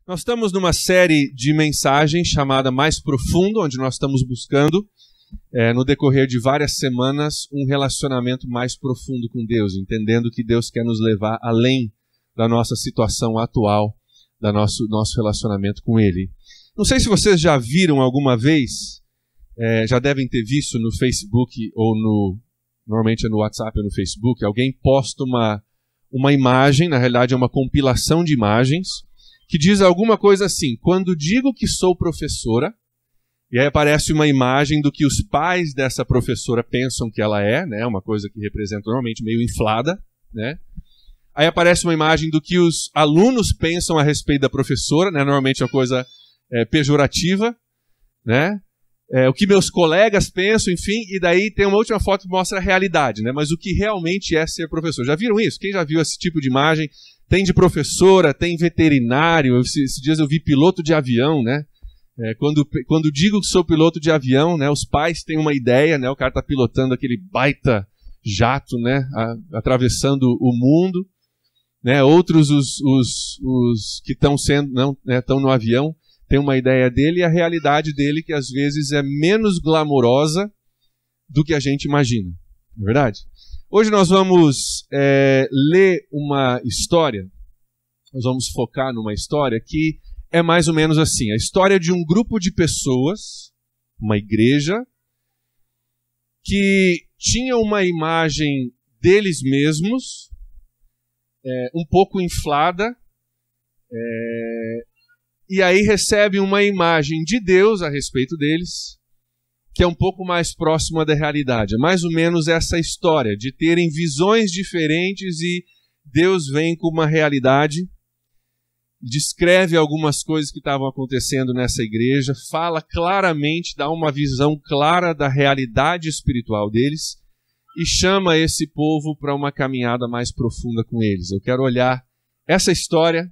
Nós estamos numa série de mensagens chamada Mais Profundo, onde nós estamos buscando, no decorrer de várias semanas, um relacionamento mais profundo com Deus, entendendo que Deus quer nos levar além da nossa situação atual, do nosso relacionamento com Ele. Não sei se vocês já viram alguma vez, já devem ter visto no Facebook ou normalmente é no WhatsApp ou no Facebook, alguém posta uma imagem, na realidade é uma compilação de imagens, que diz alguma coisa assim: quando digo que sou professora, e aí aparece uma imagem do que os pais dessa professora pensam que ela é, né, uma coisa que representa normalmente meio inflada, né? Aí aparece uma imagem do que os alunos pensam a respeito da professora, né, normalmente é uma coisa pejorativa, né? O que meus colegas pensam, enfim, e daí tem uma última foto que mostra a realidade, né? Mas o que realmente é ser professor. Já viram isso? Quem já viu esse tipo de imagem? Tem de professora, tem veterinário, esses dias eu vi piloto de avião, né? Quando digo que sou piloto de avião, né, os pais têm uma ideia, né? O cara está pilotando aquele baita jato, né? Atravessando o mundo, né? Outros, os que estão no avião, tem uma ideia dele e a realidade dele que às vezes é menos glamourosa do que a gente imagina. Não é verdade? Hoje nós vamos ler uma história, nós vamos focar numa história que é mais ou menos assim, a história de um grupo de pessoas, uma igreja, que tinha uma imagem deles mesmos, um pouco inflada, e aí recebe uma imagem de Deus a respeito deles, que é um pouco mais próxima da realidade. É mais ou menos essa história, de terem visões diferentes e Deus vem com uma realidade, descreve algumas coisas que estavam acontecendo nessa igreja, fala claramente, dá uma visão clara da realidade espiritual deles e chama esse povo para uma caminhada mais profunda com eles. Eu quero olhar essa história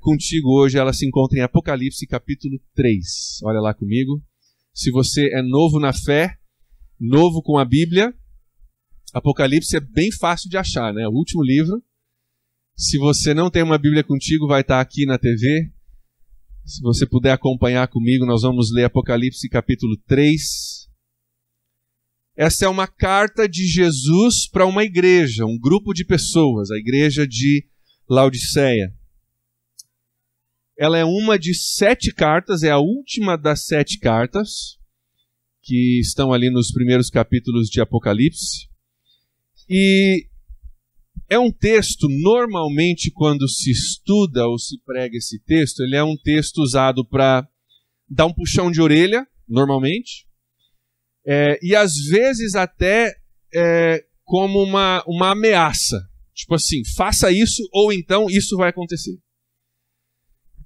contigo hoje, ela se encontra em Apocalipse capítulo 3. Olha lá comigo. Se você é novo na fé, novo com a Bíblia, Apocalipse é bem fácil de achar, né? O último livro. Se você não tem uma Bíblia contigo, vai estar aqui na TV. Se você puder acompanhar comigo, nós vamos ler Apocalipse capítulo 3. Essa é uma carta de Jesus para uma igreja, um grupo de pessoas, a igreja de Laodiceia. Ela é uma de 7 cartas, é a última das 7 cartas que estão ali nos primeiros capítulos de Apocalipse. E é um texto, normalmente, quando se estuda ou se prega esse texto, ele é um texto usado para dar um puxão de orelha, normalmente, e às vezes até como uma ameaça. Tipo assim, faça isso ou então isso vai acontecer.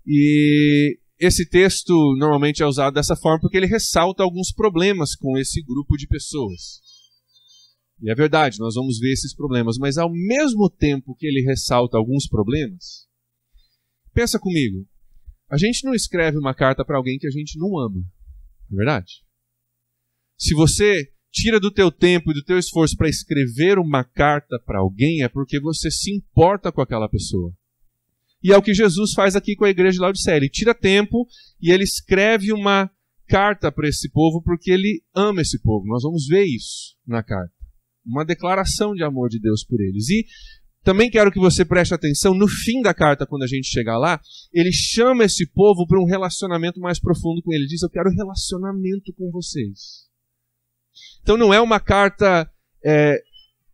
E esse texto normalmente é usado dessa forma porque ele ressalta alguns problemas com esse grupo de pessoas. E é verdade, nós vamos ver esses problemas, mas ao mesmo tempo que ele ressalta alguns problemas, pensa comigo, a gente não escreve uma carta para alguém que a gente não ama, não é verdade? Se você tira do teu tempo e do teu esforço para escrever uma carta para alguém, é porque você se importa com aquela pessoa. E é o que Jesus faz aqui com a igreja de Laodiceia. Ele tira tempo e ele escreve uma carta para esse povo porque ele ama esse povo. Nós vamos ver isso na carta. Uma declaração de amor de Deus por eles. E também quero que você preste atenção, no fim da carta, quando a gente chegar lá, ele chama esse povo para um relacionamento mais profundo com ele. Ele diz: eu quero relacionamento com vocês. Então não é uma carta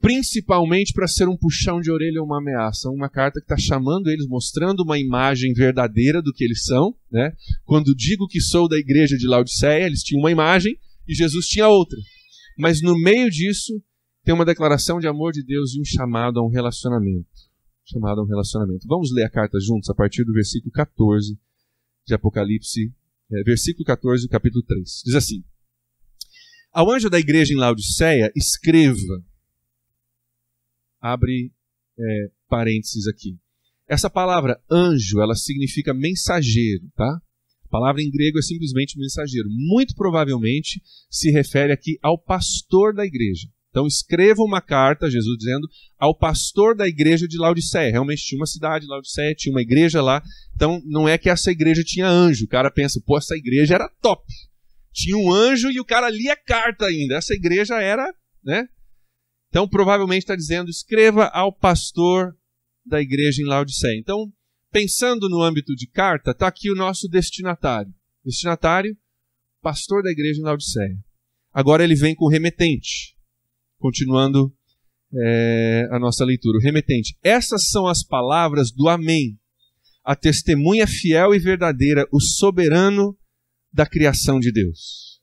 principalmente para ser um puxão de orelha ou uma ameaça. Uma carta que está chamando eles, mostrando uma imagem verdadeira do que eles são, né? Quando digo que sou da igreja de Laodiceia, eles tinham uma imagem e Jesus tinha outra. Mas no meio disso, tem uma declaração de amor de Deus e um chamado a um relacionamento. Chamado a um relacionamento. Vamos ler a carta juntos a partir do versículo 14 de Apocalipse, versículo 14 do capítulo 3. Diz assim: ao anjo da igreja em Laodiceia, escreva. Abre parênteses aqui. Essa palavra anjo, ela significa mensageiro, tá? A palavra em grego é simplesmente mensageiro. Muito provavelmente se refere aqui ao pastor da igreja. Então escreva uma carta, Jesus dizendo, ao pastor da igreja de Laodiceia. Realmente tinha uma cidade, Laodiceia, tinha uma igreja lá. Então não é que essa igreja tinha anjo. O cara pensa, pô, essa igreja era top. Tinha um anjo e o cara lia a carta ainda. Essa igreja era, né? Então provavelmente está dizendo, escreva ao pastor da igreja em Laodiceia. Então, pensando no âmbito de carta, está aqui o nosso destinatário. Destinatário, pastor da igreja em Laodiceia. Agora ele vem com o remetente. Continuando a nossa leitura. O remetente. Essas são as palavras do Amém. A testemunha fiel e verdadeira, o soberano da criação de Deus.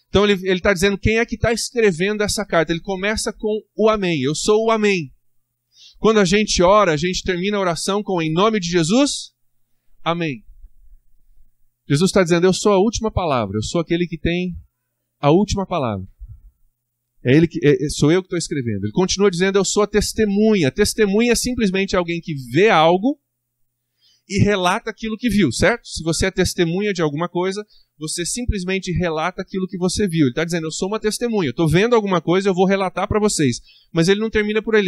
Então ele está dizendo quem é que está escrevendo essa carta. Ele começa com o Amém. Eu sou o Amém. Quando a gente ora, a gente termina a oração com em nome de Jesus, Amém. Jesus está dizendo, eu sou a última palavra. Eu sou aquele que tem a última palavra. Sou eu que estou escrevendo. Ele continua dizendo, eu sou a testemunha. Testemunha é simplesmente alguém que vê algo e relata aquilo que viu, certo? Se você é testemunha de alguma coisa, você simplesmente relata aquilo que você viu. Ele está dizendo, eu sou uma testemunha. Estou vendo alguma coisa, eu vou relatar para vocês. Mas ele não termina por aí.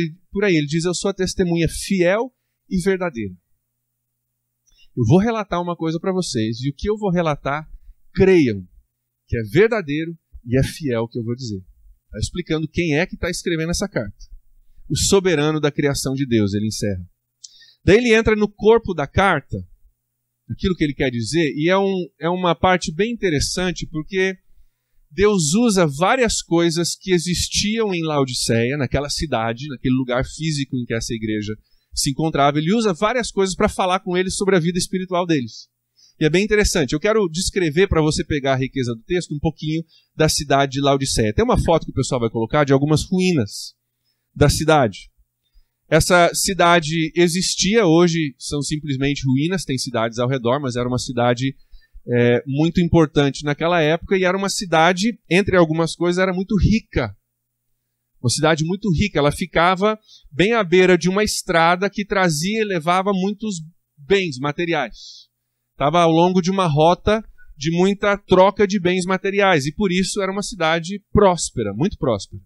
Ele diz, eu sou a testemunha fiel e verdadeira. Eu vou relatar uma coisa para vocês, e o que eu vou relatar, creiam que é verdadeiro e é fiel o que eu vou dizer. Está explicando quem é que está escrevendo essa carta. O soberano da criação de Deus, ele encerra. Daí ele entra no corpo da carta, aquilo que ele quer dizer, e é uma parte bem interessante, porque Deus usa várias coisas que existiam em Laodiceia, naquela cidade, naquele lugar físico em que essa igreja se encontrava. Ele usa várias coisas para falar com eles sobre a vida espiritual deles. E é bem interessante. Eu quero descrever, para você pegar a riqueza do texto, um pouquinho da cidade de Laodiceia. Tem uma foto que o pessoal vai colocar de algumas ruínas da cidade. Essa cidade existia, hoje são simplesmente ruínas, tem cidades ao redor, mas era uma cidade muito importante naquela época, e era uma cidade, entre algumas coisas, era muito rica. Uma cidade muito rica. Ela ficava bem à beira de uma estrada que trazia e levava muitos bens materiais. Estava ao longo de uma rota de muita troca de bens materiais, e por isso era uma cidade próspera, muito próspera.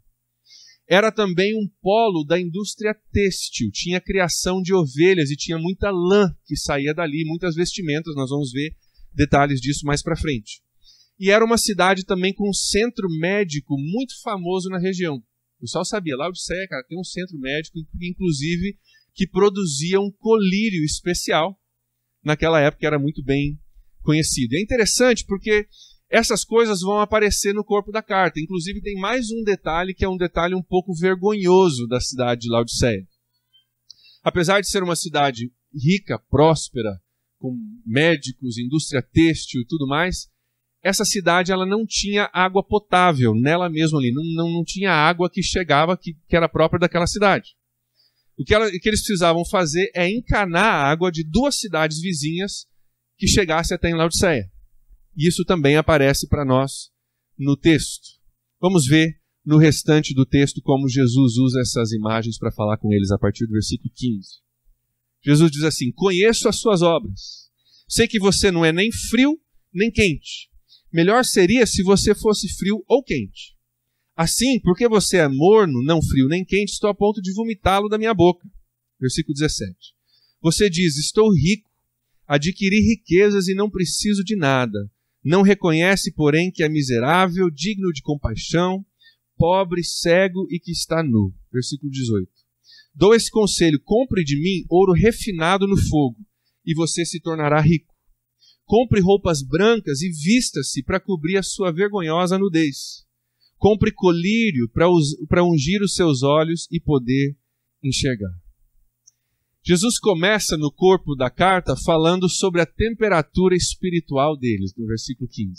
Era também um polo da indústria têxtil, tinha criação de ovelhas e tinha muita lã que saía dali, muitas vestimentas, nós vamos ver detalhes disso mais para frente. E era uma cidade também com um centro médico muito famoso na região. O pessoal sabia, Laodiceia, cara, tem um centro médico, inclusive, que produzia um colírio especial. Naquela época era muito bem conhecido. E é interessante porque essas coisas vão aparecer no corpo da carta. Inclusive tem mais um detalhe que é um detalhe um pouco vergonhoso da cidade de Laodiceia. Apesar de ser uma cidade rica, próspera, com médicos, indústria têxtil e tudo mais, essa cidade ela não tinha água potável nela mesma ali. Não tinha água que chegava, que era própria daquela cidade. O que eles precisavam fazer é encanar a água de duas cidades vizinhas que chegasse até em Laodiceia. E isso também aparece para nós no texto. Vamos ver no restante do texto como Jesus usa essas imagens para falar com eles a partir do versículo 15. Jesus diz assim, conheço as suas obras. Sei que você não é nem frio nem quente. Melhor seria se você fosse frio ou quente. Assim, porque você é morno, não frio nem quente, estou a ponto de vomitá-lo da minha boca. Versículo 17. Você diz, estou rico, adquiri riquezas e não preciso de nada. Não reconhece, porém, que é miserável, digno de compaixão, pobre, cego e que está nu. Versículo 18. Dou esse conselho, compre de mim ouro refinado no fogo, e você se tornará rico. Compre roupas brancas e vista-se para cobrir a sua vergonhosa nudez. Compre colírio para ungir os seus olhos e poder enxergar. Jesus começa no corpo da carta falando sobre a temperatura espiritual deles, no versículo 15.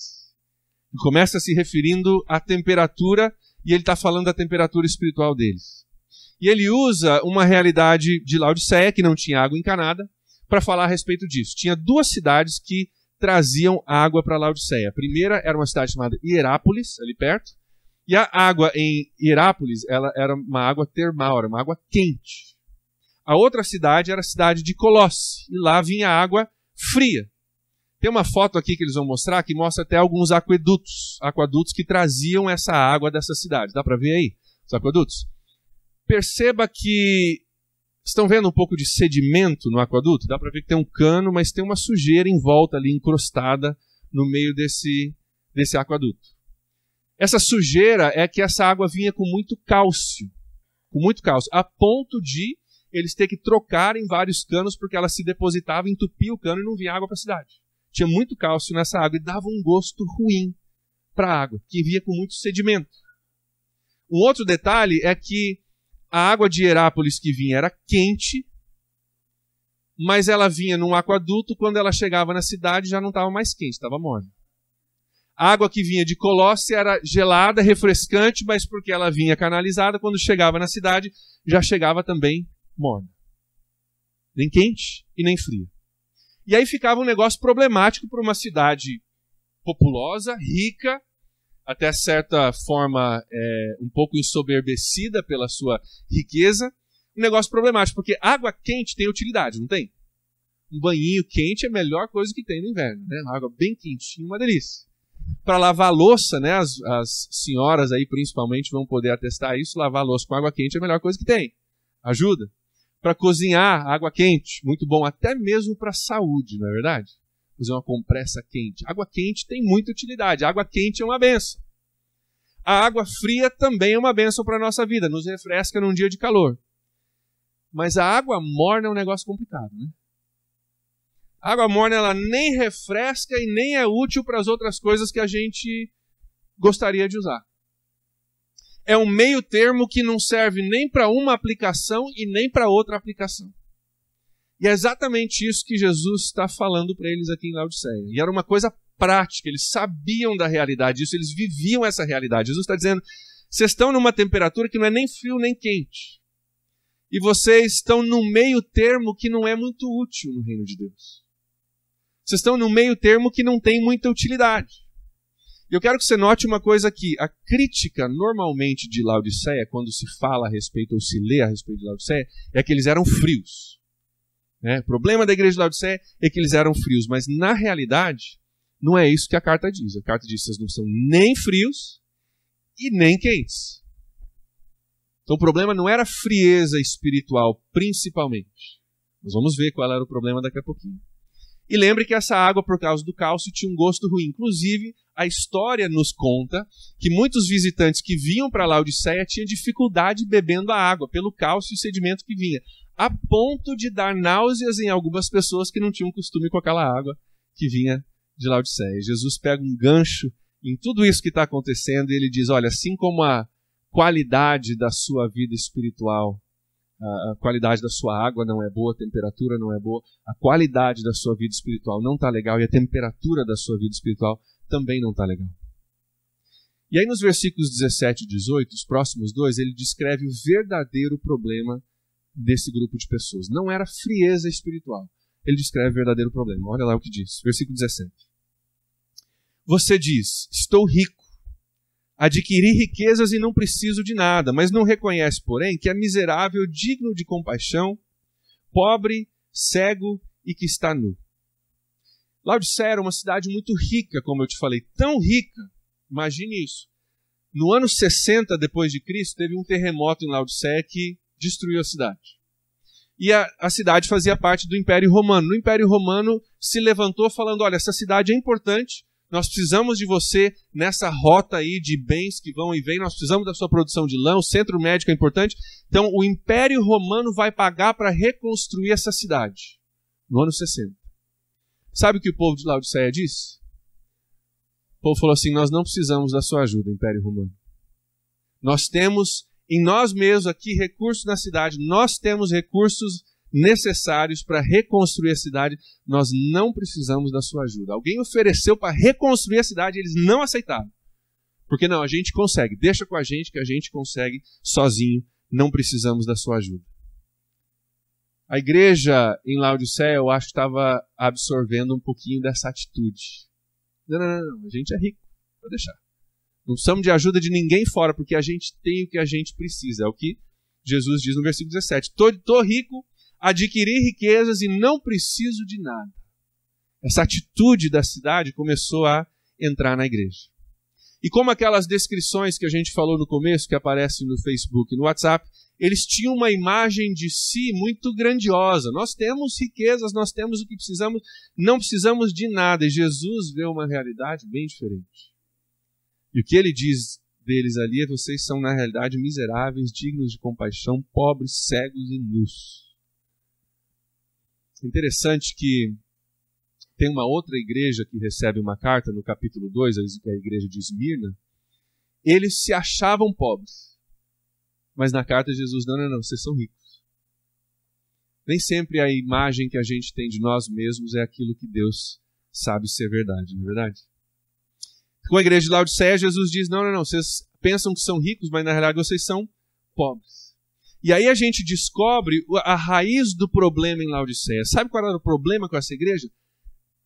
Ele começa se referindo à temperatura, e ele está falando da temperatura espiritual deles. E ele usa uma realidade de Laodiceia, que não tinha água encanada, para falar a respeito disso. Tinha duas cidades que traziam água para Laodiceia. A primeira era uma cidade chamada Hierápolis, ali perto, e a água em Hierápolis ela era uma água termal, era uma água quente. A outra cidade era a cidade de Colosse, e lá vinha água fria. Tem uma foto aqui que eles vão mostrar, que mostra até alguns aquedutos que traziam essa água dessa cidade. Dá para ver aí? os aquedutos. Perceba que estão vendo um pouco de sedimento no aqueduto? Dá para ver que tem um cano, mas tem uma sujeira em volta ali, encrustada no meio desse aqueduto. Essa sujeira é que essa água vinha com muito cálcio, a ponto de eles ter que trocar em vários canos porque ela se depositava, entupia o cano e não vinha água para a cidade. Tinha muito cálcio nessa água e dava um gosto ruim para a água, que vinha com muito sedimento. Um outro detalhe é que a água de Herápolis que vinha era quente, mas ela vinha num aqueduto, quando ela chegava na cidade já não estava mais quente, estava morna. A água que vinha de Colossi era gelada, refrescante, mas porque ela vinha canalizada, quando chegava na cidade já chegava também morna. Nem quente e nem fria. E aí ficava um negócio problemático para uma cidade populosa, rica, até certa forma um pouco ensoberbecida pela sua riqueza. Um negócio problemático, porque água quente tem utilidade, não tem? Um banhinho quente é a melhor coisa que tem no inverno, né? Uma água bem quentinha, uma delícia. Para lavar louça, né? As senhoras aí principalmente vão poder atestar isso, lavar louça com água quente é a melhor coisa que tem. Ajuda. Para cozinhar, água quente, muito bom, até mesmo para a saúde, não é verdade? Fazer uma compressa quente. Água quente tem muita utilidade. Água quente é uma bênção. A água fria também é uma bênção para a nossa vida. Nos refresca num dia de calor. Mas a água morna é um negócio complicado, né? A água morna ela nem refresca e nem é útil para as outras coisas que a gente gostaria de usar. É um meio termo que não serve nem para uma aplicação e nem para outra aplicação. E é exatamente isso que Jesus está falando para eles aqui em Laodiceia. E era uma coisa prática, eles sabiam da realidade disso, eles viviam essa realidade. Jesus está dizendo, vocês estão numa temperatura que não é nem frio nem quente. E vocês estão num meio termo que não é muito útil no reino de Deus. Vocês estão num meio termo que não tem muita utilidade. E eu quero que você note uma coisa aqui. A crítica normalmente de Laodiceia, quando se fala a respeito ou se lê a respeito de Laodiceia, é que eles eram frios. O problema da igreja de Laodiceia é que eles eram frios, mas na realidade não é isso que a carta diz. A carta diz que vocês não são nem frios e nem quentes. Então o problema não era frieza espiritual, principalmente. Nós vamos ver qual era o problema daqui a pouquinho. E lembre que essa água, por causa do cálcio, tinha um gosto ruim. Inclusive, a história nos conta que muitos visitantes que vinham para Laodiceia tinham dificuldade bebendo a água, pelo cálcio e sedimento que vinha, a ponto de dar náuseas em algumas pessoas que não tinham costume com aquela água que vinha de Laodiceia. Jesus pega um gancho em tudo isso que está acontecendo e ele diz, olha, assim como a qualidade da sua vida espiritual, a qualidade da sua água não é boa, a temperatura não é boa, a qualidade da sua vida espiritual não está legal e a temperatura da sua vida espiritual também não está legal. E aí nos versículos 17 e 18, os próximos dois, ele descreve o verdadeiro problema desse grupo de pessoas. Não era frieza espiritual. Ele descreve o verdadeiro problema. Olha lá o que diz. Versículo 17. Você diz, estou rico, adquiri riquezas e não preciso de nada, mas não reconhece, porém, que é miserável, digno de compaixão, pobre, cego e que está nu. Laodiceia era uma cidade muito rica, como eu te falei, tão rica, imagine isso. No ano 60 depois de Cristo, teve um terremoto em Laodiceia que destruiu a cidade. E a cidade fazia parte do Império Romano. No Império Romano se levantou falando, olha, essa cidade é importante, nós precisamos de você nessa rota aí de bens que vão e vêm, nós precisamos da sua produção de lã, o centro médico é importante. Então o Império Romano vai pagar para reconstruir essa cidade, no ano 60. Sabe o que o povo de Laodiceia disse? O povo falou assim, nós não precisamos da sua ajuda, Império Romano. Nós temos em nós mesmos aqui recursos na cidade, nós temos recursos necessários para reconstruir a cidade, nós não precisamos da sua ajuda. Alguém ofereceu para reconstruir a cidade, eles não aceitaram. Porque não, a gente consegue, deixa com a gente que a gente consegue sozinho, não precisamos da sua ajuda. A igreja em Laodiceia, eu acho que estava absorvendo um pouquinho dessa atitude. Não, a gente é rico, vou deixar. Não precisamos de ajuda de ninguém fora, porque a gente tem o que a gente precisa. É o que Jesus diz no versículo 17. Estou rico, adquiri riquezas e não preciso de nada. Essa atitude da cidade começou a entrar na igreja. E como aquelas descrições que a gente falou no começo, que aparecem no Facebook e no WhatsApp, eles tinham uma imagem de si muito grandiosa. Nós temos riquezas, nós temos o que precisamos, não precisamos de nada. E Jesus vê uma realidade bem diferente. E o que ele diz deles ali é: vocês são, na realidade, miseráveis, dignos de compaixão, pobres, cegos e nus. Interessante que tem uma outra igreja que recebe uma carta no capítulo 2, a igreja de Esmirna. Eles se achavam pobres. Mas na carta Jesus, não, vocês são ricos. Nem sempre a imagem que a gente tem de nós mesmos é aquilo que Deus sabe ser verdade, não é verdade? Com a igreja de Laodiceia, Jesus diz, não, vocês pensam que são ricos, mas na realidade vocês são pobres. E aí a gente descobre a raiz do problema em Laodiceia. Sabe qual era o problema com essa igreja?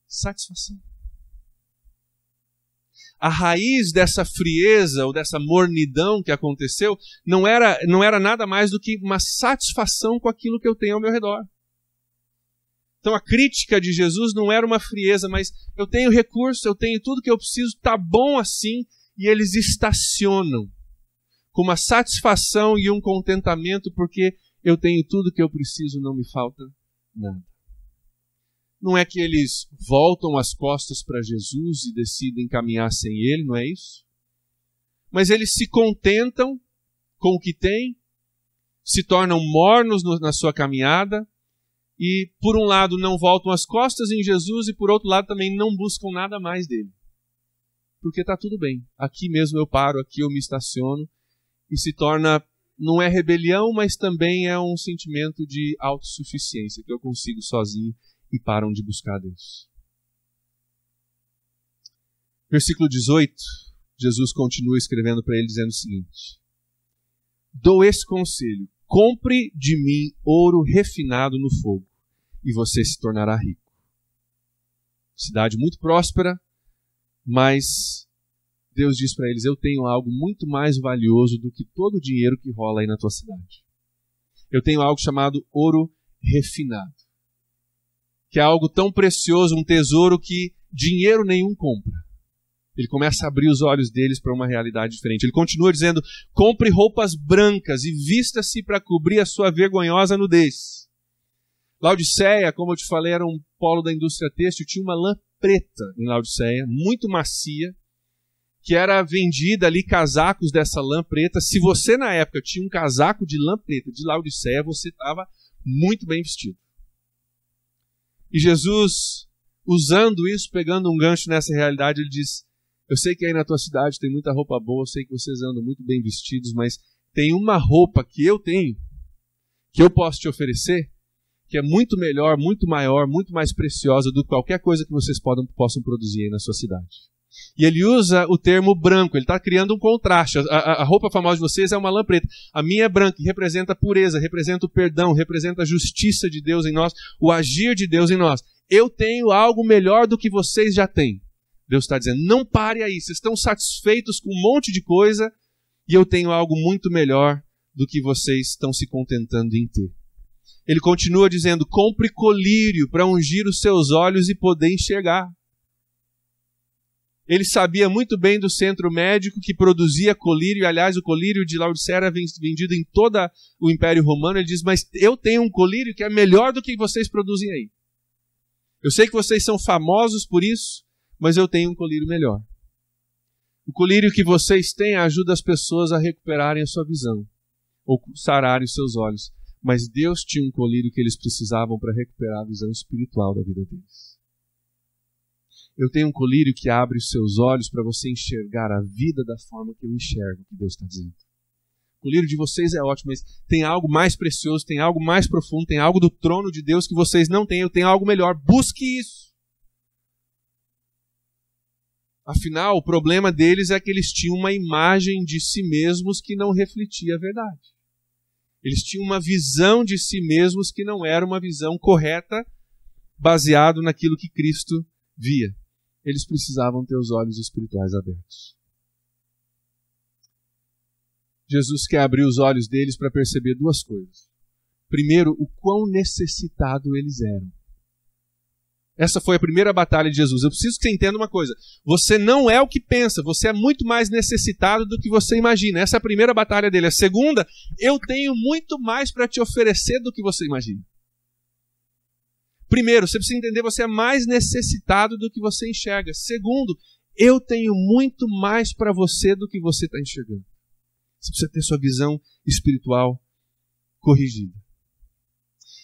Satisfação. A raiz dessa frieza ou dessa mornidão que aconteceu não era nada mais do que uma satisfação com aquilo que eu tenho ao meu redor. Então a crítica de Jesus não era uma frieza, mas eu tenho recursos, eu tenho tudo que eu preciso, está bom assim, e eles estacionam com uma satisfação e um contentamento porque eu tenho tudo que eu preciso, não me falta nada. Não é que eles voltam as costas para Jesus e decidem caminhar sem Ele, não é isso? Mas eles se contentam com o que têm, se tornam mornos na sua caminhada e, por um lado, não voltam as costas em Jesus e, por outro lado, também não buscam nada mais dele. Porque está tudo bem. Aqui mesmo eu paro, aqui eu me estaciono e se torna, não é rebelião, mas também é um sentimento de autossuficiência, que eu consigo sozinho. E param de buscar Deus. Versículo 18, Jesus continua escrevendo para ele dizendo o seguinte: dou esse conselho, compre de mim ouro refinado no fogo, e você se tornará rico. Cidade muito próspera, mas Deus diz para eles, eu tenho algo muito mais valioso do que todo o dinheiro que rola aí na tua cidade. Eu tenho algo chamado ouro refinado, que é algo tão precioso, um tesouro que dinheiro nenhum compra. Ele começa a abrir os olhos deles para uma realidade diferente. Ele continua dizendo, compre roupas brancas e vista-se para cobrir a sua vergonhosa nudez. Laodiceia, como eu te falei, era um polo da indústria têxtil, tinha uma lã preta em Laodiceia, muito macia, que era vendida ali, casacos dessa lã preta. Se você na época tinha um casaco de lã preta de Laodiceia, você estava muito bem vestido. E Jesus, usando isso, pegando um gancho nessa realidade, ele diz, eu sei que aí na tua cidade tem muita roupa boa, eu sei que vocês andam muito bem vestidos, mas tem uma roupa que eu tenho, que eu posso te oferecer, que é muito melhor, muito maior, muito mais preciosa do que qualquer coisa que vocês possam produzir aí na sua cidade. E ele usa o termo branco, ele está criando um contraste. A roupa famosa de vocês é uma lã preta. A minha é branca, que representa a pureza, representa o perdão, representa a justiça de Deus em nós, o agir de Deus em nós. Eu tenho algo melhor do que vocês já têm. Deus está dizendo, não pare aí, vocês estão satisfeitos com um monte de coisa e eu tenho algo muito melhor do que vocês estão se contentando em ter. Ele continua dizendo, compre colírio para ungir os seus olhos e poder enxergar. Ele sabia muito bem do centro médico que produzia colírio, e aliás o colírio de Laodiceia era vendido em todo o Império Romano. Ele diz, mas eu tenho um colírio que é melhor do que vocês produzem aí. Eu sei que vocês são famosos por isso, mas eu tenho um colírio melhor. O colírio que vocês têm ajuda as pessoas a recuperarem a sua visão, ou sararem os seus olhos. Mas Deus tinha um colírio que eles precisavam para recuperar a visão espiritual da vida deles. Eu tenho um colírio que abre os seus olhos para você enxergar a vida da forma que eu enxergo, que Deus está dizendo. O colírio de vocês é ótimo, mas tem algo mais precioso, tem algo mais profundo, tem algo do trono de Deus que vocês não têm. Eu tenho algo melhor. Busque isso. Afinal, o problema deles é que eles tinham uma imagem de si mesmos que não refletia a verdade. Eles tinham uma visão de si mesmos que não era uma visão correta, baseado naquilo que Cristo via. Eles precisavam ter os olhos espirituais abertos. Jesus quer abrir os olhos deles para perceber duas coisas. Primeiro, o quão necessitado eles eram. Essa foi a primeira batalha de Jesus. Eu preciso que você entenda uma coisa. Você não é o que pensa. Você é muito mais necessitado do que você imagina. Essa é a primeira batalha dele. A segunda, eu tenho muito mais para te oferecer do que você imagina. Primeiro, você precisa entender, você é mais necessitado do que você enxerga. Segundo, eu tenho muito mais para você do que você está enxergando. Você precisa ter sua visão espiritual corrigida.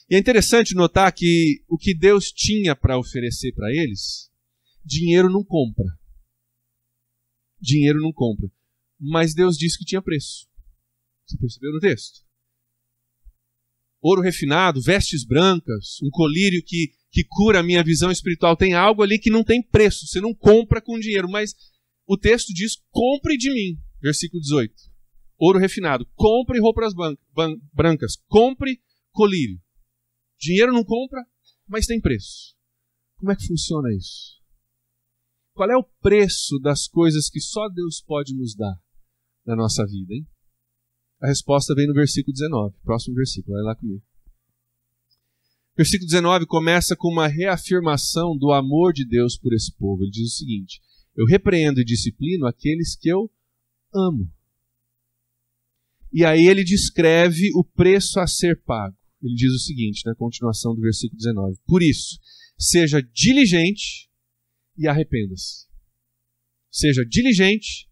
E é interessante notar que o que Deus tinha para oferecer para eles, dinheiro não compra. Dinheiro não compra. Mas Deus disse que tinha preço. Você percebeu no texto? Ouro refinado, vestes brancas, um colírio que cura a minha visão espiritual. Tem algo ali que não tem preço. Você não compra com dinheiro. Mas o texto diz, compre de mim. Versículo 18. Ouro refinado. Compre roupas brancas. Compre colírio. Dinheiro não compra, mas tem preço. Como é que funciona isso? Qual é o preço das coisas que só Deus pode nos dar na nossa vida, hein? A resposta vem no versículo 19. Próximo versículo, vai lá comigo. Versículo 19 começa com uma reafirmação do amor de Deus por esse povo. Ele diz o seguinte: eu repreendo e disciplino aqueles que eu amo. E aí ele descreve o preço a ser pago. Ele diz o seguinte, na continuação do versículo 19. Por isso, seja diligente e arrependa-se. Seja diligente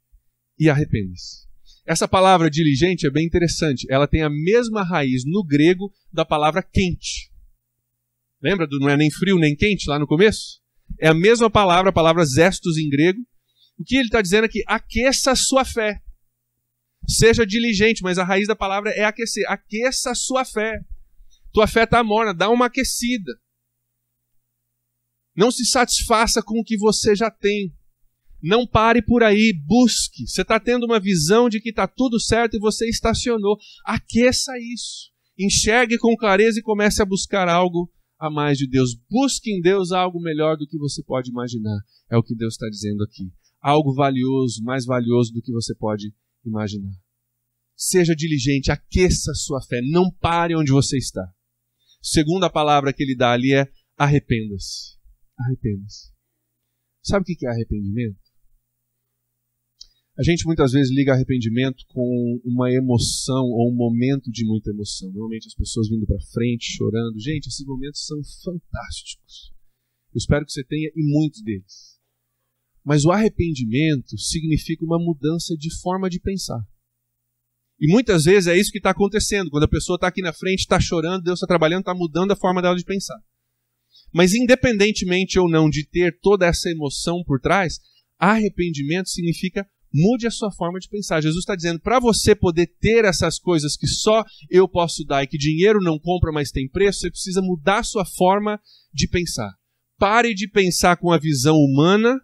e arrependa-se. Essa palavra diligente é bem interessante. Ela tem a mesma raiz no grego da palavra quente. Lembra do não é nem frio nem quente lá no começo? É a mesma palavra, a palavra zestos em grego. O que ele está dizendo é que aqueça a sua fé. Seja diligente, mas a raiz da palavra é aquecer. Aqueça a sua fé. Tua fé está morna, dá uma aquecida. Não se satisfaça com o que você já tem. Não pare por aí, busque. Você está tendo uma visão de que está tudo certo e você estacionou. Aqueça isso. Enxergue com clareza e comece a buscar algo a mais de Deus. Busque em Deus algo melhor do que você pode imaginar. É o que Deus está dizendo aqui. Algo valioso, mais valioso do que você pode imaginar. Seja diligente, aqueça a sua fé. Não pare onde você está. Segunda palavra que ele dá ali é arrependa-se. Arrependa-se. Sabe o que é arrependimento? A gente muitas vezes liga arrependimento com uma emoção ou um momento de muita emoção. Normalmente as pessoas vindo para frente, chorando. Gente, esses momentos são fantásticos. Eu espero que você tenha e muitos deles. Mas o arrependimento significa uma mudança de forma de pensar. E muitas vezes é isso que está acontecendo. Quando a pessoa está aqui na frente, está chorando, Deus está trabalhando, está mudando a forma dela de pensar. Mas independentemente ou não de ter toda essa emoção por trás, arrependimento significa mude a sua forma de pensar. Jesus está dizendo, para você poder ter essas coisas que só eu posso dar e que dinheiro não compra, mas tem preço, você precisa mudar a sua forma de pensar. Pare de pensar com a visão humana.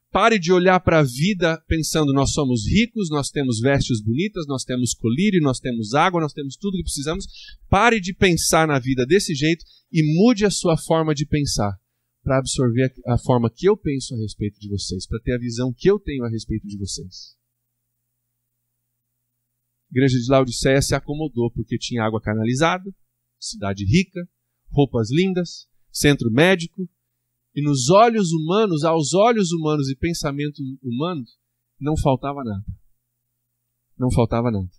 Pare de olhar para a vida pensando, nós somos ricos, nós temos vestes bonitas, nós temos colírio, nós temos água, nós temos tudo que precisamos. Pare de pensar na vida desse jeito e mude a sua forma de pensar para absorver a forma que eu penso a respeito de vocês, para ter a visão que eu tenho a respeito de vocês. A igreja de Laodiceia se acomodou porque tinha água canalizada, cidade rica, roupas lindas, centro médico. E nos olhos humanos, aos olhos humanos e pensamentos humanos, não faltava nada. Não faltava nada.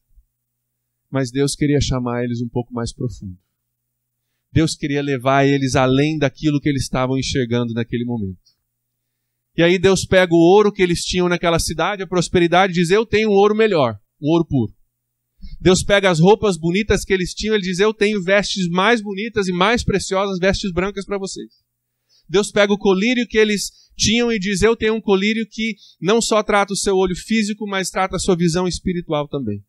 Mas Deus queria chamar eles um pouco mais profundo. Deus queria levar eles além daquilo que eles estavam enxergando naquele momento. E aí Deus pega o ouro que eles tinham naquela cidade, a prosperidade, e diz, eu tenho um ouro melhor, um ouro puro. Deus pega as roupas bonitas que eles tinham, ele diz, eu tenho vestes mais bonitas e mais preciosas, vestes brancas para vocês. Deus pega o colírio que eles tinham e diz, eu tenho um colírio que não só trata o seu olho físico, mas trata a sua visão espiritual também.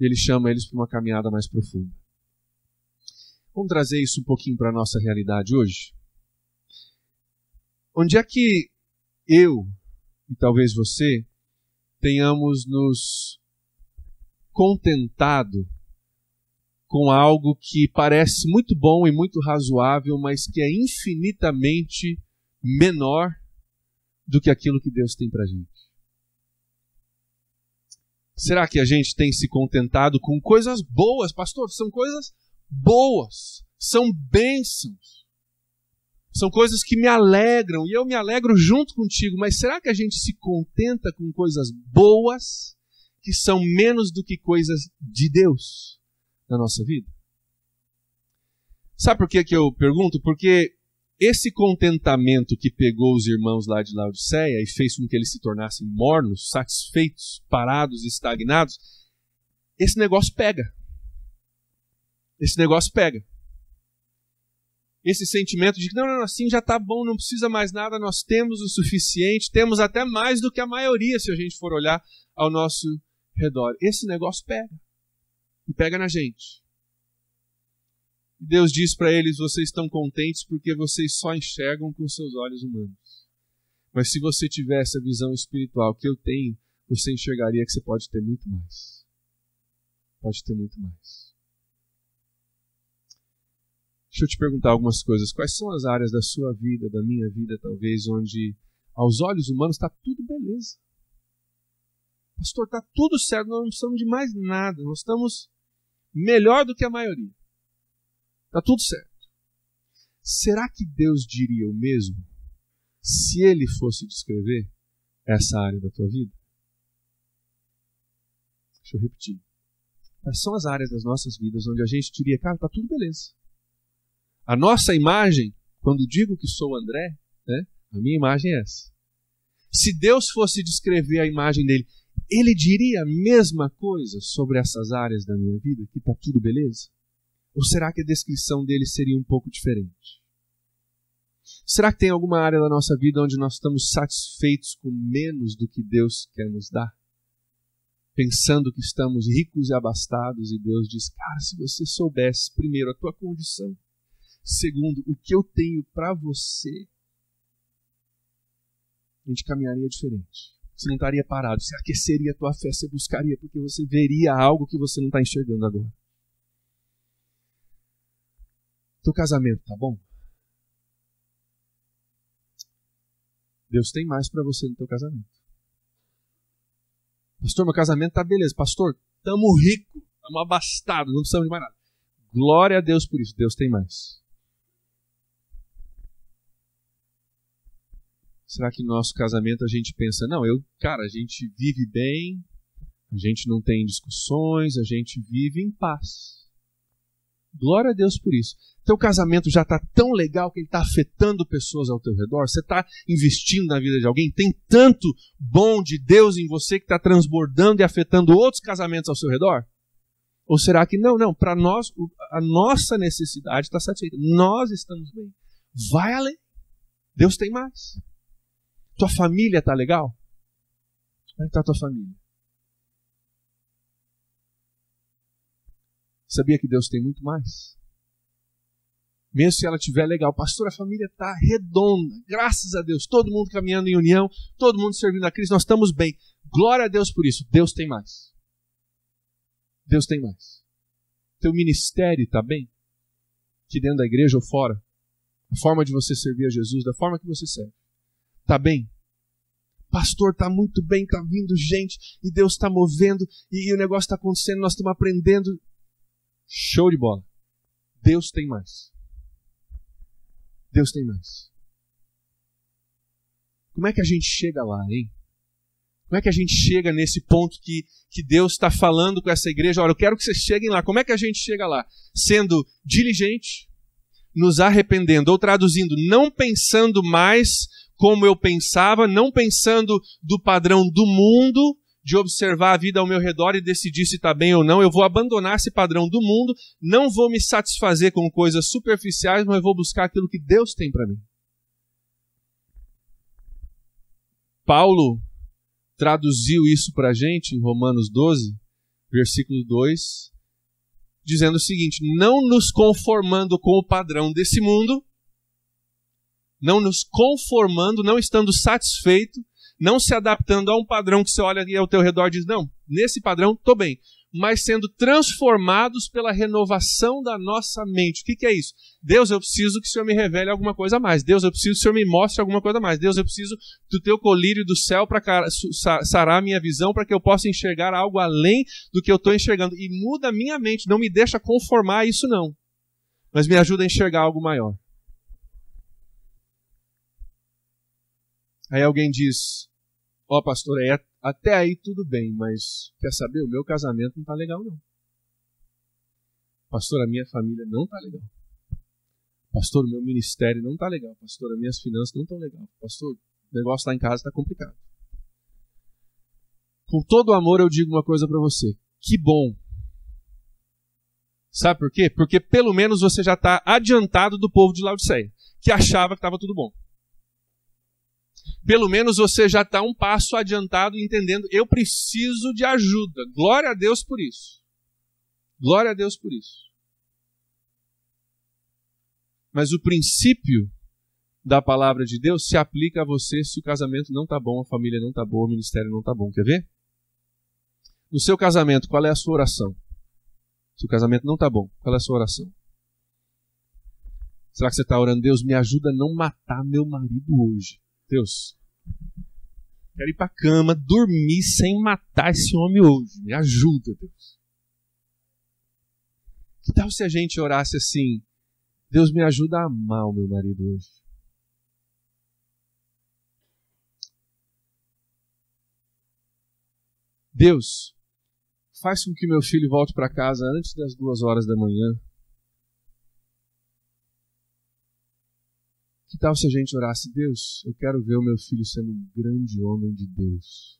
E ele chama eles para uma caminhada mais profunda. Vamos trazer isso um pouquinho para a nossa realidade hoje? Onde é que eu, e talvez você, tenhamos nos contentado com algo que parece muito bom e muito razoável, mas que é infinitamente menor do que aquilo que Deus tem para a gente? Será que a gente tem se contentado com coisas boas? Pastor, são coisas boas, são bênçãos. São coisas que me alegram e eu me alegro junto contigo. Mas será que a gente se contenta com coisas boas que são menos do que coisas de Deus na nossa vida? Sabe por que eu pergunto? Porque esse contentamento que pegou os irmãos lá de Laodiceia e fez com que eles se tornassem mornos, satisfeitos, parados, estagnados, esse negócio pega. Esse negócio pega. Esse sentimento de que não, assim já está bom, não precisa mais nada, nós temos o suficiente, temos até mais do que a maioria se a gente for olhar ao nosso redor. Esse negócio pega. E pega na gente. Deus diz para eles, vocês estão contentes porque vocês só enxergam com seus olhos humanos. Mas se você tivesse a visão espiritual que eu tenho, você enxergaria que você pode ter muito mais. Pode ter muito mais. Deixa eu te perguntar algumas coisas. Quais são as áreas da sua vida, da minha vida, talvez, onde aos olhos humanos está tudo beleza? Pastor, está tudo certo, nós não precisamos de mais nada. Nós estamos melhor do que a maioria. Está tudo certo. Será que Deus diria o mesmo se Ele fosse descrever essa área da tua vida? Deixa eu repetir. Quais são as áreas das nossas vidas onde a gente diria, cara, está tudo beleza? A nossa imagem, quando digo que sou André, né, a minha imagem é essa. Se Deus fosse descrever a imagem dele, Ele diria a mesma coisa sobre essas áreas da minha vida, que está tudo beleza? Ou será que a descrição dele seria um pouco diferente? Será que tem alguma área da nossa vida onde nós estamos satisfeitos com menos do que Deus quer nos dar? Pensando que estamos ricos e abastados e Deus diz, cara, se você soubesse, primeiro, a tua condição, segundo, o que eu tenho para você, a gente caminharia diferente. Você não estaria parado, você aqueceria a tua fé, você buscaria, porque você veria algo que você não está enxergando agora. Teu casamento tá bom? Deus tem mais para você no teu casamento. Pastor, meu casamento tá beleza. Pastor, tamo rico, tamo abastado, não precisamos de mais nada. Glória a Deus por isso. Deus tem mais. Será que no nosso casamento a gente pensa, não, a gente vive bem, a gente não tem discussões, a gente vive em paz. Glória a Deus por isso. Teu casamento já está tão legal que ele está afetando pessoas ao teu redor. Você está investindo na vida de alguém. Tem tanto bom de Deus em você que está transbordando e afetando outros casamentos ao seu redor? Ou será que não, para nós, a nossa necessidade está satisfeita. Nós estamos bem. Vai além. Deus tem mais. Tua família está legal? Como é que está a tua família? Sabia que Deus tem muito mais? Mesmo se ela estiver legal, pastor, a família está redonda, graças a Deus, todo mundo caminhando em união, todo mundo servindo a Cristo, nós estamos bem. Glória a Deus por isso, Deus tem mais. Deus tem mais. Teu ministério está bem? Aqui dentro da igreja ou fora? A forma de você servir a Jesus, da forma que você serve. Está bem? Pastor, está muito bem, está vindo gente, e Deus está movendo, e o negócio está acontecendo, nós estamos aprendendo. Show de bola. Deus tem mais. Deus tem mais. Como é que a gente chega lá, hein? Como é que a gente chega nesse ponto que Deus está falando com essa igreja? Olha, eu quero que vocês cheguem lá. Como é que a gente chega lá? Sendo diligente, nos arrependendo, ou traduzindo, não pensando mais como eu pensava, não pensando do padrão do mundo, de observar a vida ao meu redor e decidir se está bem ou não. Eu vou abandonar esse padrão do mundo, não vou me satisfazer com coisas superficiais, mas vou buscar aquilo que Deus tem para mim. Paulo traduziu isso para a gente em Romanos 12, versículo 2, dizendo o seguinte, não nos conformando com o padrão desse mundo, não nos conformando, não estando satisfeito, não se adaptando a um padrão que você olha ali ao teu redor e diz, não, nesse padrão estou bem, mas sendo transformados pela renovação da nossa mente. O que é isso? Deus, eu preciso que o Senhor me revele alguma coisa a mais. Deus, eu preciso que o Senhor me mostre alguma coisa a mais. Deus, eu preciso do teu colírio do céu para sarar a minha visão, para que eu possa enxergar algo além do que eu estou enxergando. E muda a minha mente, não me deixa conformar a isso não, mas me ajuda a enxergar algo maior. Aí alguém diz, pastor, até aí tudo bem, mas quer saber, o meu casamento não está legal não. Pastor, a minha família não está legal. Pastor, o meu ministério não está legal. Pastor, as minhas finanças não estão legal. Pastor, o negócio lá em casa está complicado. Com todo o amor eu digo uma coisa para você. Que bom. Sabe por quê? Porque pelo menos você já está adiantado do povo de Laodiceia, que achava que estava tudo bom. Pelo menos você já está um passo adiantado entendendo, eu preciso de ajuda. Glória a Deus por isso. Glória a Deus por isso. Mas o princípio da palavra de Deus se aplica a você se o casamento não está bom, a família não está boa, o ministério não está bom. Quer ver? No seu casamento, qual é a sua oração? Se o casamento não está bom, qual é a sua oração? Será que você está orando, Deus, me ajuda a não matar meu marido hoje? Deus, quero ir para a cama, dormir sem matar esse homem hoje. Me ajuda, Deus. Que tal se a gente orasse assim, Deus me ajuda a amar o meu marido hoje? Deus, faz com que meu filho volte para casa antes das 2h da manhã. Que tal se a gente orasse, Deus, eu quero ver o meu filho sendo um grande homem de Deus.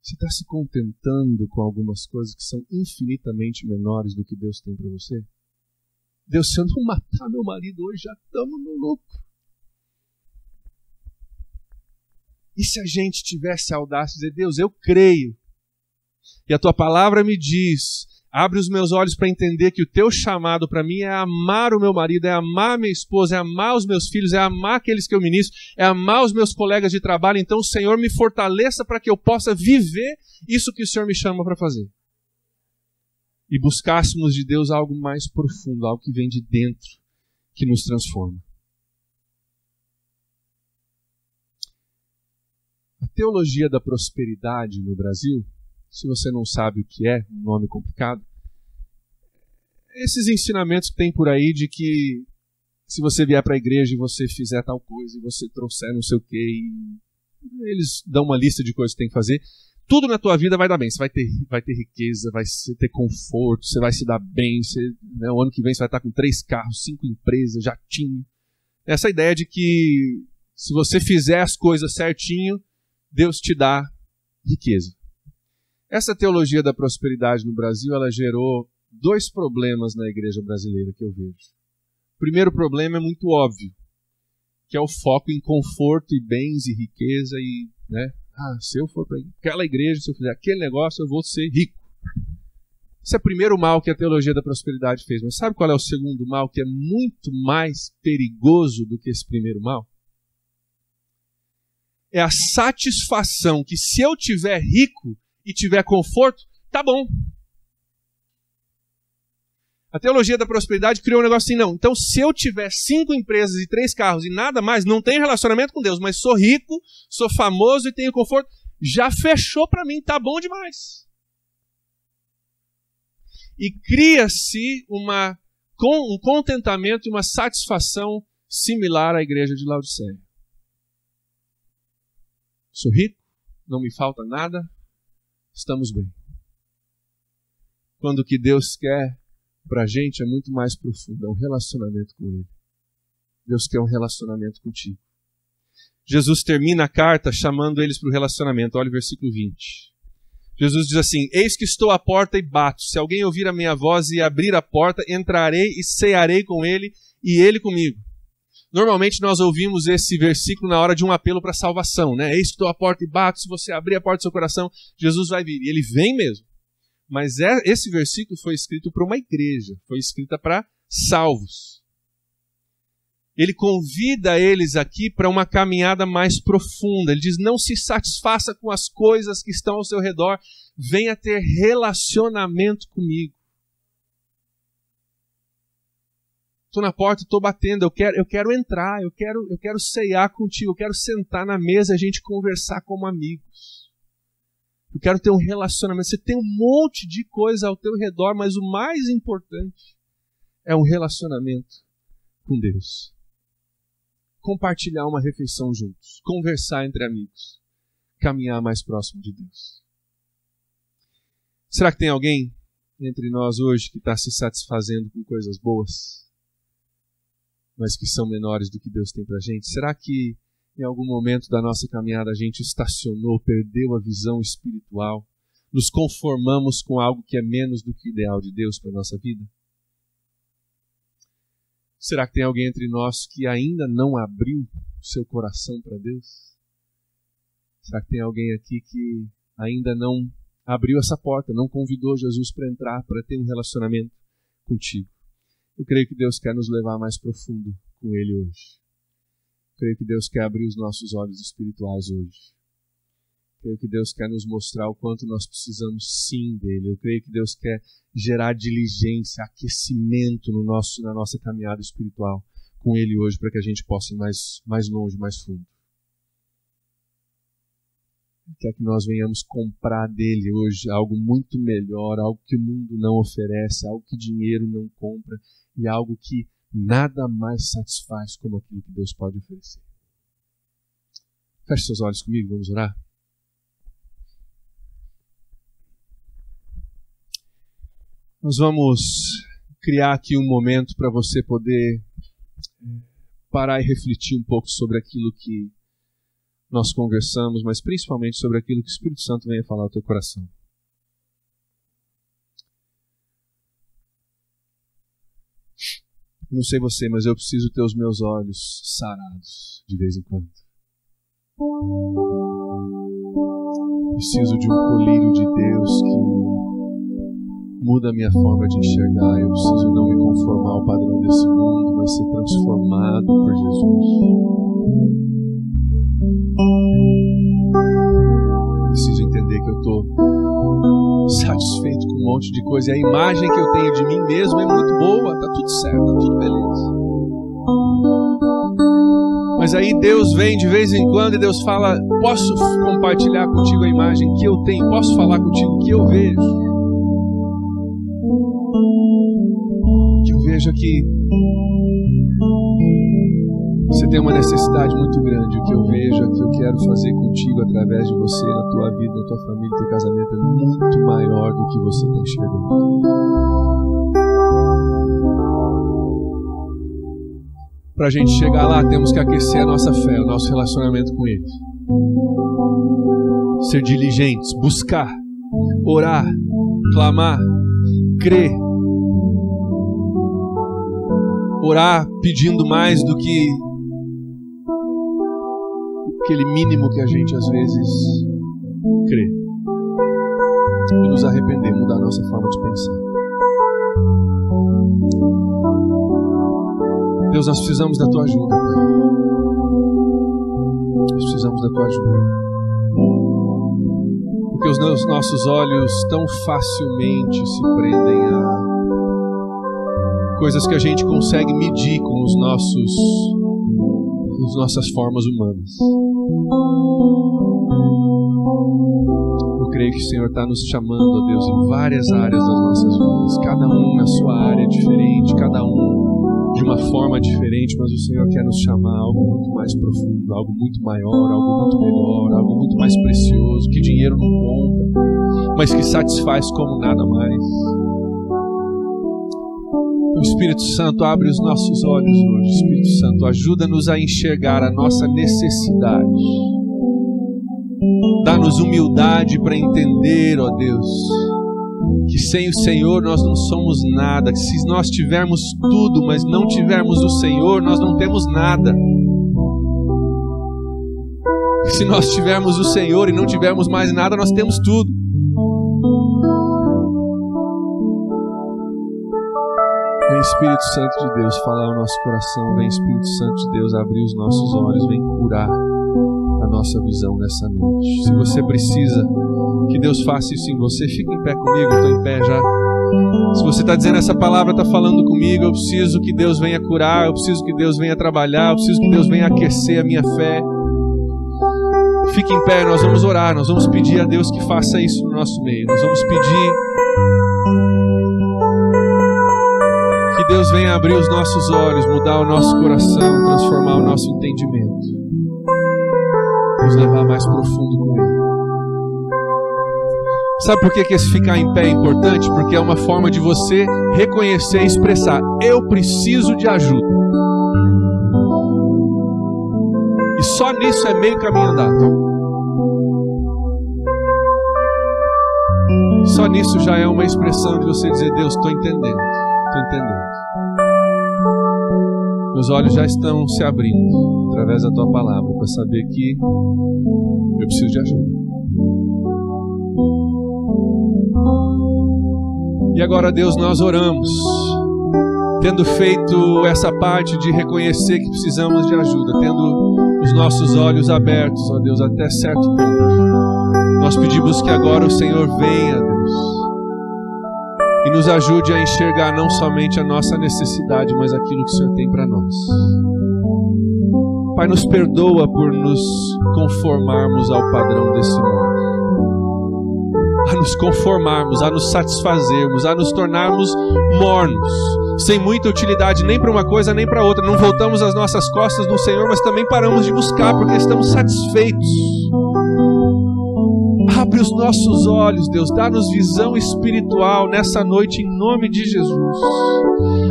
Você está se contentando com algumas coisas que são infinitamente menores do que Deus tem para você? Deus, se eu não matar meu marido hoje, já estamos no lucro. E se a gente tivesse a audácia de dizer, Deus, eu creio, e a tua palavra me diz, abre os meus olhos para entender que o teu chamado para mim é amar o meu marido, é amar minha esposa, é amar os meus filhos, é amar aqueles que eu ministro, é amar os meus colegas de trabalho. Então o Senhor me fortaleça para que eu possa viver isso que o Senhor me chama para fazer. E buscássemos de Deus algo mais profundo, algo que vem de dentro, que nos transforma. A teologia da prosperidade no Brasil, se você não sabe o que é, um nome complicado, esses ensinamentos que tem por aí de que se você vier para a igreja e você fizer tal coisa, e você trouxer não sei o quê, e eles dão uma lista de coisas que tem que fazer, tudo na tua vida vai dar bem. Você vai ter riqueza, vai ter conforto, você vai se dar bem, o ano que vem você vai estar com 3 carros, 5 empresas, jatinho. Essa ideia de que se você fizer as coisas certinho, Deus te dá riqueza. Essa teologia da prosperidade no Brasil, ela gerou 2 problemas na igreja brasileira que eu vejo. O primeiro problema é muito óbvio, que é o foco em conforto e bens e riqueza e, se eu for para aquela igreja, se eu fizer aquele negócio, eu vou ser rico. Esse é o primeiro mal que a teologia da prosperidade fez. Mas sabe qual é o segundo mal que é muito mais perigoso do que esse primeiro mal? É a satisfação que se eu tiver rico e tiver conforto, tá bom. A teologia da prosperidade criou um negócio assim, não. Então, se eu tiver 5 empresas e 3 carros e nada mais, não tenho relacionamento com Deus, mas sou rico, sou famoso e tenho conforto, já fechou para mim, tá bom demais. E cria-se um contentamento e uma satisfação similar à igreja de Laodiceia. Sou rico, não me falta nada, estamos bem. Quando o que Deus quer para a gente é muito mais profundo, é um relacionamento com Ele. Deus quer um relacionamento contigo. Jesus termina a carta chamando eles para o relacionamento. Olha o versículo 20. Jesus diz assim, eis que estou à porta e bato. Se alguém ouvir a minha voz e abrir a porta, entrarei e cearei com ele e ele comigo. Normalmente nós ouvimos esse versículo na hora de um apelo para salvação, né? Eis que estou à porta e bato, se você abrir a porta do seu coração, Jesus vai vir. E ele vem mesmo. Mas esse versículo foi escrito para uma igreja, foi escrito para salvos. Ele convida eles aqui para uma caminhada mais profunda. Ele diz, não se satisfaça com as coisas que estão ao seu redor, venha ter relacionamento comigo. Estou na porta, estou batendo, eu quero entrar, eu quero ceiar contigo, eu quero sentar na mesa e a gente conversar como amigos. Eu quero ter um relacionamento. Você tem um monte de coisa ao teu redor, mas o mais importante é um relacionamento com Deus. compartilhar uma refeição juntos, conversar entre amigos, caminhar mais próximo de Deus. Será que tem alguém entre nós hoje que está se satisfazendo com coisas boas, mas que são menores do que Deus tem para a gente? Será que em algum momento da nossa caminhada a gente estacionou, perdeu a visão espiritual, nos conformamos com algo que é menos do que o ideal de Deus para a nossa vida? Será que tem alguém entre nós que ainda não abriu o seu coração para Deus? Será que tem alguém aqui que ainda não abriu essa porta, não convidou Jesus para entrar, para ter um relacionamento contigo? Eu creio que Deus quer nos levar mais profundo com Ele hoje. Eu creio que Deus quer abrir os nossos olhos espirituais hoje. Eu creio que Deus quer nos mostrar o quanto nós precisamos sim dEle. Eu creio que Deus quer gerar diligência, aquecimento na nossa caminhada espiritual com Ele hoje, para que a gente possa ir mais longe, mais fundo. Ele quer que nós venhamos comprar dEle hoje algo muito melhor, algo que o mundo não oferece, algo que dinheiro não compra e algo que nada mais satisfaz como aquilo que Deus pode oferecer. Feche seus olhos comigo, vamos orar? Nós vamos criar aqui um momento para você poder parar e refletir um pouco sobre aquilo que nós conversamos, mas principalmente sobre aquilo que o Espírito Santo venha falar ao teu coração. Não sei você, mas eu preciso ter os meus olhos sarados de vez em quando. Preciso de um colírio de Deus que muda a minha forma de enxergar. Eu preciso não me conformar ao padrão desse mundo, mas ser transformado por Jesus. Preciso entender que eu estou satisfeito com um monte de coisa. E a imagem que eu tenho de mim mesmo é muito boa, está tudo certo, está tudo beleza. Mas aí Deus vem de vez em quando e Deus fala: posso compartilhar contigo a imagem que eu tenho? Posso falar contigo o que eu vejo? Que eu vejo aqui você tem uma necessidade muito grande. O que eu vejo, o que eu quero fazer contigo através de você, na tua vida, na tua família, no teu casamento, é muito maior do que você está enxergando. Para a gente chegar lá, temos que aquecer a nossa fé, o nosso relacionamento com Ele. Ser diligentes, buscar, orar, clamar, crer. Orar pedindo mais do que aquele mínimo que a gente às vezes crê. E nos arrepender, mudar a nossa forma de pensar. Deus, nós precisamos da Tua ajuda, Pai. Nós precisamos da Tua ajuda. Porque os nossos olhos tão facilmente se prendem a coisas que a gente consegue medir com as nossas formas humanas. Eu creio que o Senhor está nos chamando, ó Deus, em várias áreas das nossas vidas, cada um na sua área diferente, cada um de uma forma diferente, mas o Senhor quer nos chamar a algo muito mais profundo, algo muito maior, algo muito melhor, algo muito mais precioso, que dinheiro não compra, mas que satisfaz como nada mais. O Espírito Santo abre os nossos olhos hoje. Espírito Santo, ajuda-nos a enxergar a nossa necessidade. Dá-nos humildade para entender, ó Deus, que sem o Senhor nós não somos nada. Que se nós tivermos tudo, mas não tivermos o Senhor, nós não temos nada. Que se nós tivermos o Senhor e não tivermos mais nada, nós temos tudo. Vem Espírito Santo de Deus falar ao nosso coração. Vem Espírito Santo de Deus abrir os nossos olhos. Vem curar a nossa visão nessa noite. Se você precisa que Deus faça isso em você, fique em pé comigo. Eu estou em pé já. Se você está dizendo essa palavra, está falando comigo, eu preciso que Deus venha curar, eu preciso que Deus venha trabalhar, eu preciso que Deus venha aquecer a minha fé. Fique em pé, nós vamos orar, nós vamos pedir a Deus que faça isso no nosso meio. Nós vamos pedir que Deus venha abrir os nossos olhos, mudar o nosso coração, transformar o nosso entendimento, nos levar mais profundo com Ele. Sabe por que esse ficar em pé é importante? Porque é uma forma de você reconhecer e expressar: eu preciso de ajuda. E só nisso é meio caminho andado. Só nisso já é uma expressão de você dizer: Deus, estou entendendo. Meus olhos já estão se abrindo através da Tua palavra para saber que eu preciso de ajuda. E agora, Deus, nós oramos, tendo feito essa parte de reconhecer que precisamos de ajuda, tendo os nossos olhos abertos, ó Deus, até certo ponto. Nós pedimos que agora o Senhor venha, Deus, e nos ajude a enxergar não somente a nossa necessidade, mas aquilo que o Senhor tem para nós. Pai, nos perdoa por nos conformarmos ao padrão desse mundo, a nos conformarmos, a nos satisfazermos, a nos tornarmos mornos, sem muita utilidade nem para uma coisa nem para outra. Não voltamos as nossas costas no Senhor, mas também paramos de buscar porque estamos satisfeitos. Abre os nossos olhos, Deus, dá-nos visão espiritual nessa noite, em nome de Jesus.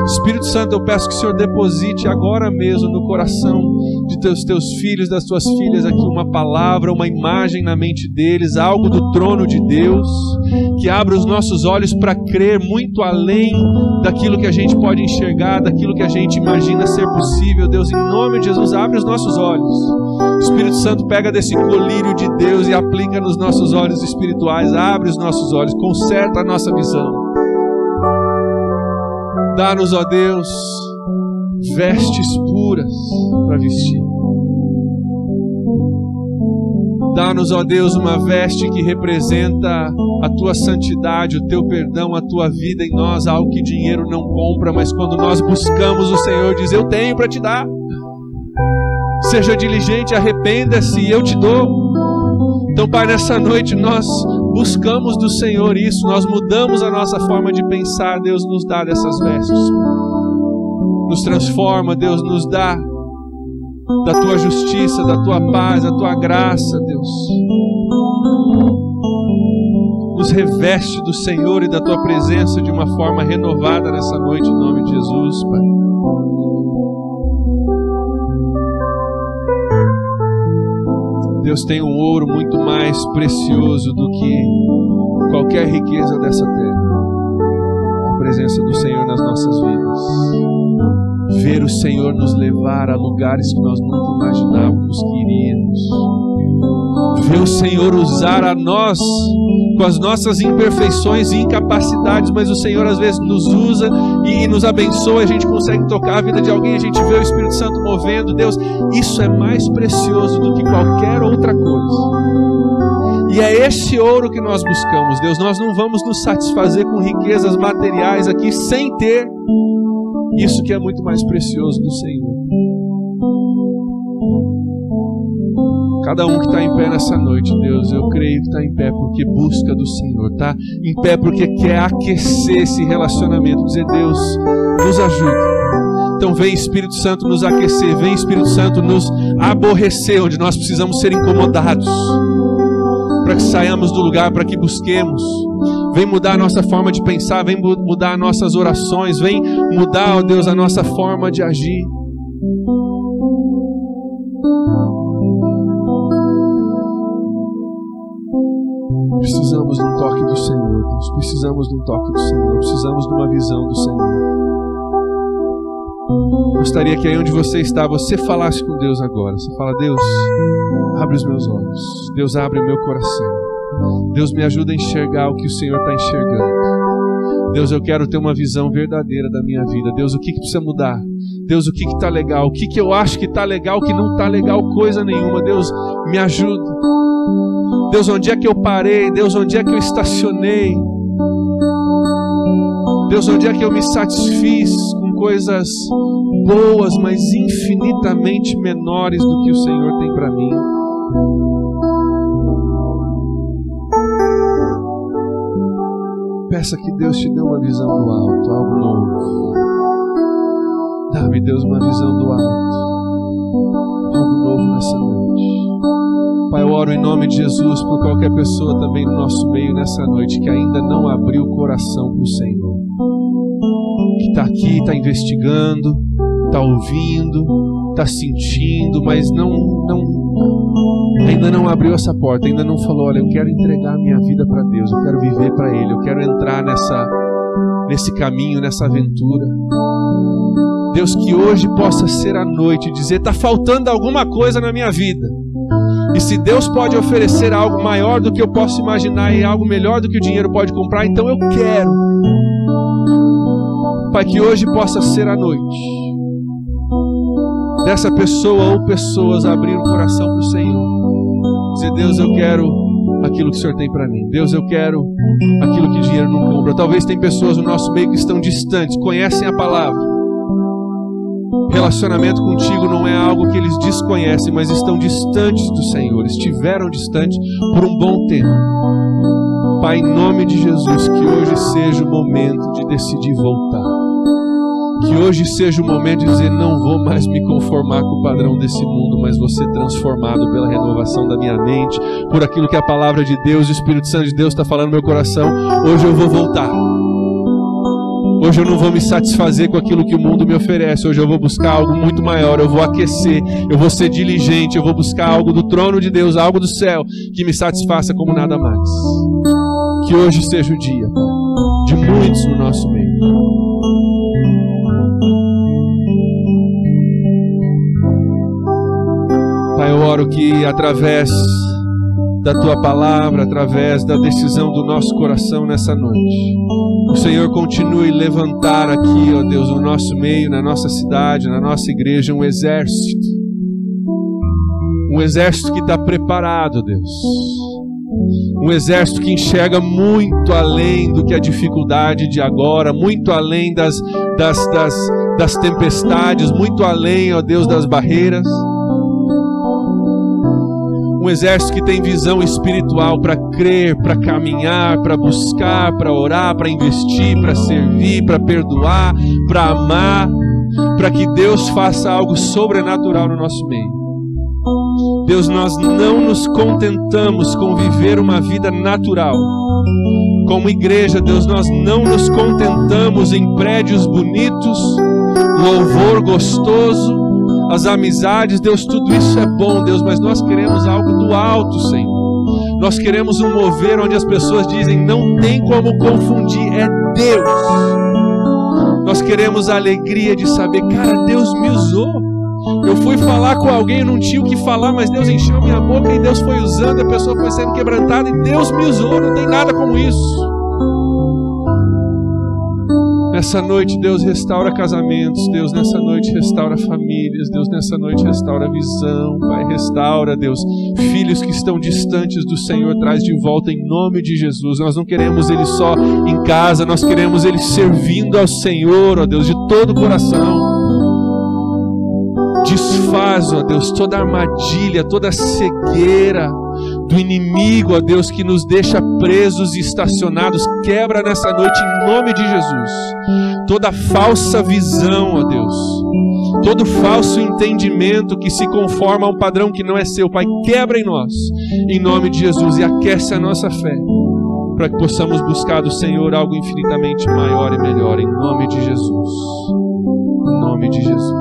Espírito Santo, eu peço que o Senhor deposite agora mesmo no coração de teus filhos, das tuas filhas aqui uma palavra, uma imagem na mente deles, algo do trono de Deus, que abra os nossos olhos para crer muito além daquilo que a gente pode enxergar, daquilo que a gente imagina ser possível. Deus, em nome de Jesus, abre os nossos olhos. Espírito Santo, pega desse colírio de Deus e aplica nos nossos olhos espirituais. Abre os nossos olhos, conserta a nossa visão. Dá-nos, ó Deus, vestes puras para vestir. Dá-nos, ó Deus, uma veste que representa a Tua santidade, o Teu perdão, a Tua vida em nós, algo que dinheiro não compra, mas quando nós buscamos, o Senhor diz: eu tenho para te dar. Seja diligente, arrependa-se e eu te dou. Então, Pai, nessa noite nós buscamos do Senhor isso, nós mudamos a nossa forma de pensar. Deus, nos dá dessas vestes, nos transforma, Deus, nos dá da Tua justiça, da Tua paz, da Tua graça, Deus. Nos reveste do Senhor e da Tua presença de uma forma renovada nessa noite, em nome de Jesus, Pai. Deus tem um ouro muito mais precioso do que qualquer riqueza dessa terra: a presença do Senhor nas nossas vidas. Ver o Senhor nos levar a lugares que nós nunca imaginávamos que iríamos. Ver o Senhor usar a nós com as nossas imperfeições e incapacidades, mas o Senhor às vezes nos usa e nos abençoa. A gente consegue tocar a vida de alguém, a gente vê o Espírito Santo movendo. Deus, isso é mais precioso do que qualquer outra coisa. E é esse ouro que nós buscamos, Deus. Nós não vamos nos satisfazer com riquezas materiais aqui sem ter isso que é muito mais precioso do Senhor. Cada um que está em pé nessa noite, Deus, eu creio que está em pé porque busca do Senhor, está em pé porque quer aquecer esse relacionamento, dizer: Deus, nos ajuda. Então vem, Espírito Santo, nos aquecer, vem, Espírito Santo, nos aborrecer onde nós precisamos ser incomodados, para que saiamos do lugar, para que busquemos. Vem mudar a nossa forma de pensar, vem mudar nossas orações, vem mudar, ó Deus, a nossa forma de agir. Precisamos de um toque do Senhor, Deus. Precisamos de um toque do Senhor. Precisamos de uma visão do Senhor. Gostaria que aí onde você está, você falasse com Deus agora. Você fala: Deus, abre os meus olhos. Deus, abre o meu coração. Deus, me ajuda a enxergar o que o Senhor está enxergando. Deus, eu quero ter uma visão verdadeira da minha vida. Deus, o que precisa mudar? Deus, o que está legal? O que eu acho que está legal, o que não está legal? Coisa nenhuma. Deus, me ajuda. Deus, onde é que eu parei? Deus, onde é que eu estacionei? Deus, onde é que eu me satisfiz com coisas boas, mas infinitamente menores do que o Senhor tem para mim? Peça que Deus te dê uma visão do alto, algo novo. Dá-me, Deus, uma visão do alto. Algo novo nessa noite. Pai, eu oro em nome de Jesus por qualquer pessoa também no nosso meio nessa noite que ainda não abriu o coração para o Senhor. Que está aqui, está investigando, está ouvindo, está sentindo, mas ainda não abriu essa porta, ainda não falou: olha, eu quero entregar minha vida para Deus, eu quero viver para Ele, eu quero entrar nesse caminho, nessa aventura. Deus, que hoje possa ser a noite e dizer: está faltando alguma coisa na minha vida. E se Deus pode oferecer algo maior do que eu posso imaginar e algo melhor do que o dinheiro pode comprar, então eu quero. Pai, que hoje possa ser a noite dessa pessoa ou pessoas abrir o coração para o Senhor. Dizer: Deus, eu quero aquilo que o Senhor tem para mim. Deus, eu quero aquilo que o dinheiro não compra. Talvez tem pessoas no nosso meio que estão distantes, conhecem a palavra. Relacionamento contigo não é algo que eles desconhecem, mas estão distantes do Senhor, estiveram distantes por um bom tempo. Pai, em nome de Jesus, que hoje seja o momento de decidir voltar. Que hoje seja o momento de dizer: não vou mais me conformar com o padrão desse mundo, mas vou ser transformado pela renovação da minha mente, por aquilo que a palavra de Deus, o Espírito Santo de Deus está falando no meu coração. Hoje eu vou voltar. Hoje eu não vou me satisfazer com aquilo que o mundo me oferece. Hoje eu vou buscar algo muito maior. Eu vou aquecer, eu vou ser diligente, eu vou buscar algo do trono de Deus, algo do céu, que me satisfaça como nada mais. Que hoje seja o dia, Pai, de muitos no nosso meio. Pai, eu oro que através da Tua palavra, através da decisão do nosso coração nessa noite, o Senhor continue a levantar aqui, ó Deus, no nosso meio, na nossa cidade, na nossa igreja, um exército que está preparado, Deus. Um exército que enxerga muito além do que a dificuldade de agora, muito além das tempestades, muito além, ó Deus, das barreiras. Um exército que tem visão espiritual para crer, para caminhar, para buscar, para orar, para investir, para servir, para perdoar, para amar, para que Deus faça algo sobrenatural no nosso meio. Deus, nós não nos contentamos com viver uma vida natural. Como igreja, Deus, nós não nos contentamos em prédios bonitos, louvor gostoso, as amizades, Deus, tudo isso é bom, Deus, mas nós queremos algo do alto, Senhor. Nós queremos um mover onde as pessoas dizem: não tem como confundir, é Deus. Nós queremos a alegria de saber: cara, Deus me usou. Eu fui falar com alguém, eu não tinha o que falar, mas Deus encheu minha boca e Deus foi usando, a pessoa foi sendo quebrantada e Deus me usou. Não tem nada como isso. Nessa noite, Deus, restaura casamentos. Deus, nessa noite, restaura famílias. Deus, nessa noite, restaura visão. Pai, restaura, Deus, filhos que estão distantes do Senhor, traz de volta em nome de Jesus. Nós não queremos eles só em casa, nós queremos eles servindo ao Senhor, ó Deus, de todo o coração. Desfaz, ó Deus, toda armadilha, toda cegueira do inimigo, ó Deus, que nos deixa presos e estacionados. Quebra nessa noite em nome de Jesus toda falsa visão, ó Deus, todo falso entendimento que se conforma a um padrão que não é seu. Pai, quebra em nós, em nome de Jesus, e aquece a nossa fé, para que possamos buscar do Senhor algo infinitamente maior e melhor, em nome de Jesus. Em nome de Jesus.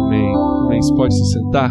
Amém. Amém. Você pode se sentar?